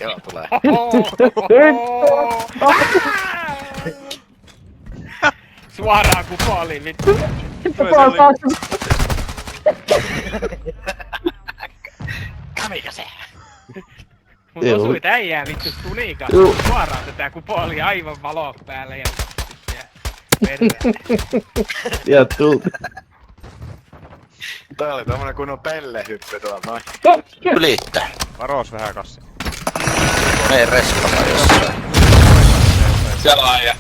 Joo, tulee. Suoraan kupooliin vittu. Kävikö se? Mut osuit äijää vittu tulikaan. Suoraan tätä kupooliin aivan valot päälle ja... Ja tulta. Toi oli tommonen kunnon pellehyppy tuolla noin. Ylittää. Varoos vähän kassi. Ei reskata jossain. Siellä on äijä.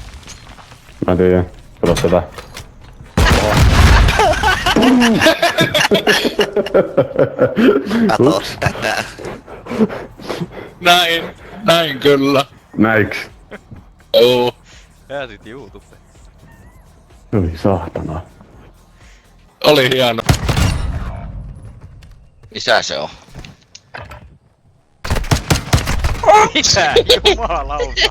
Mä tiedän. Kato tätä. Kato tätä. Näin kyllä. Näiks? Oo. Pääsit YouTubeen. Oi saatana. Oli hieno. Missä se on? Mitä? Jumalauta.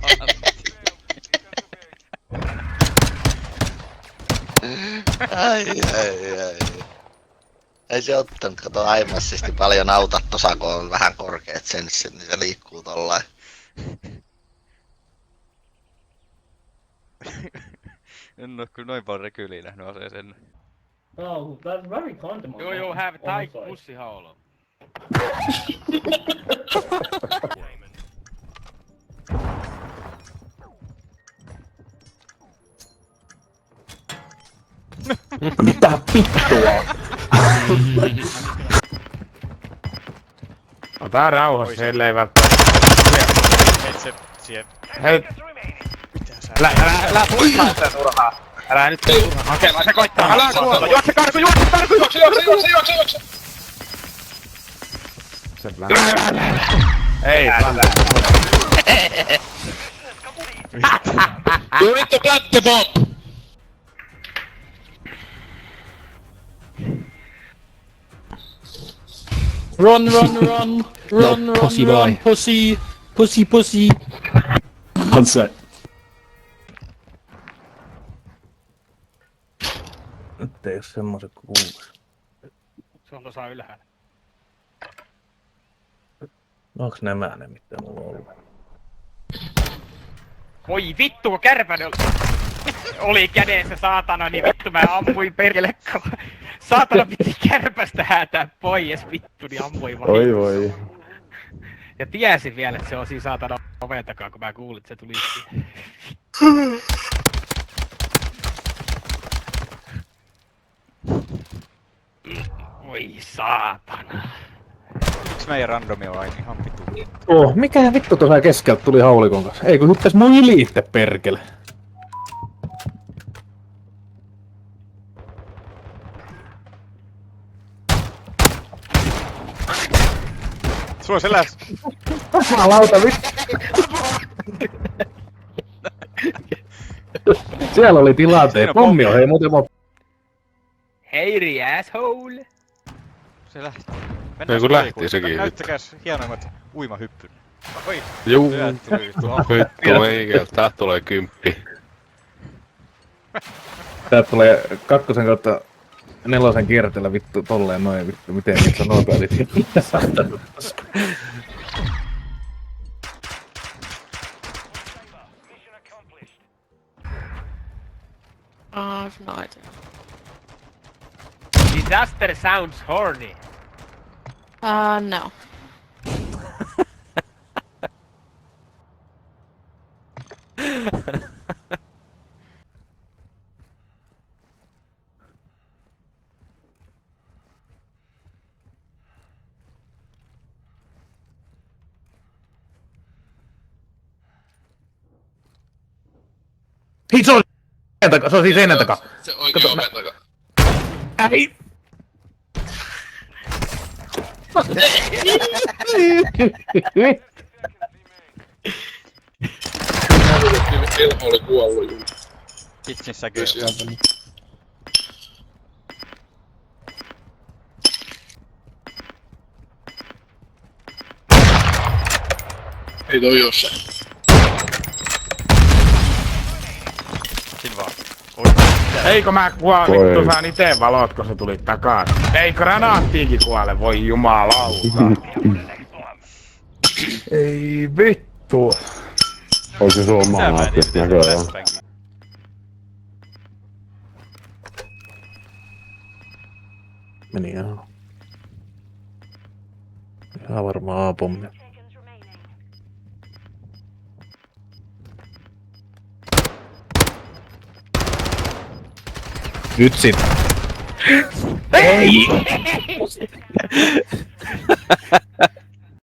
Ai. Ei se ottanut, kato aimassisesti paljon auta tossa, kun on vähän korkeet senssit, niin se liikkuu tollain. En oo kyllä noin paljon rekyliä nähnyt aseeseen. Oh, that's very kind of my You have tight pussy hole. Mitä vittua? Ota rauhassa, ellei välttämättä. Et se siihen. Hei! Älä tullaa sitä turhaa! Älä nyt turhaa hakemaan, se koittaa! Älä kuolla! Juokse karku! Juokse! Se ei pläntä! You need to plant the bomb! Run, pussy boy. Pussy. On se. Nyt ei oo semmoset kuuluis. Se on tossa ylhäällä. Onks nämä ne mitä mulla on ollut? Voi vittu, kun kärpänen oli kädessä saatana, niin vittu mä ammuin perkele. Saatana piti kärpästä häätää pois vittu, niin ammuin vaan. Voi. Ja tiesin vielä, että se on siinä saatana oven takaa, kun mä kuulin, että se tuli siihen. Voi saatana. Miksi meidän randomi on aina ihan vitu? Mikä vittu tuossa keskeltä tuli haulikon kanssa? Ei kun hyppäs mun yli itse perkele. Sulla on seläs! Jumalauta vittu! Siellä oli tilanteet. Pommi on hei muuten Heiri asshole! Se lähti. Ei kun lähti sekin. Näyttäkääs hienoimmat uimahyppyn. Oi! Juu. Työ tuli vittu apua. Vittu meikä, täältä tulee 10. Täältä tulee 2 kautta 4 kierteellä vittu tolleen noin vittu. Miten niitä nopeasti saattanut. I've no idea. Disaster sounds horny. No. Hei se on se on siis seinän takaa. Se oikein oven takaa. Ei! Elmo oli kuollut juu. Kitchensäkö? Ei toi oo se. Sin vaan. Eikö mä vittu saan ite valot, kun se tuli takas? Ei granaattiinkin kuole, voi jumalauta. Ei vittu. Olisi se omaa Tää mä en naapista tiedä, näköjään. flashbang. Meni ihan. Ihan varmaan A-pommi. Nyt sinne.